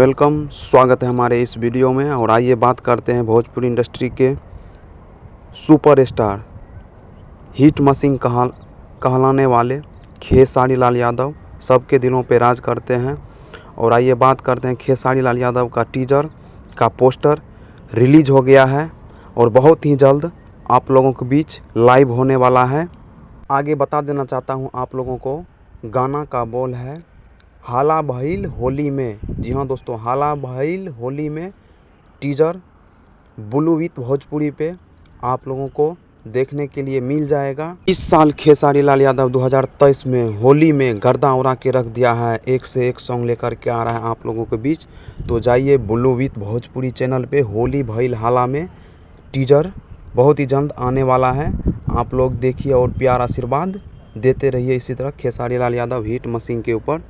Welcome, स्वागत है हमारे इस वीडियो में। और आइए बात करते हैं भोजपुरी इंडस्ट्री के सुपरस्टार, हिट मशीन कहलाने वाले खेसारी लाल यादव सबके दिलों पे राज करते हैं। और आइए बात करते हैं खेसारी लाल यादव का टीजर का पोस्टर रिलीज हो गया है और बहुत ही जल्द आप लोगों के बीच लाइव होने वाला है। आगे बता देना चाहता हूँ आप लोगों को, गाना का बोल है हाला भइल होली में। जी हाँ दोस्तों, हाला भइल होली में टीजर बुलू विथ भोजपुरी पे आप लोगों को देखने के लिए मिल जाएगा। इस साल खेसारी लाल यादव 2023 में होली में गर्दा उड़ा के रख दिया है। एक से एक सॉन्ग लेकर के आ रहा है आप लोगों के बीच। तो जाइए बुलू विथ भोजपुरी चैनल पे होली भइल हाला में टीजर बहुत ही जल्द आने वाला है। आप लोग देखिए और प्यार आशीर्वाद देते रहिए इसी तरह खेसारी लाल यादव हिट मशीन के ऊपर।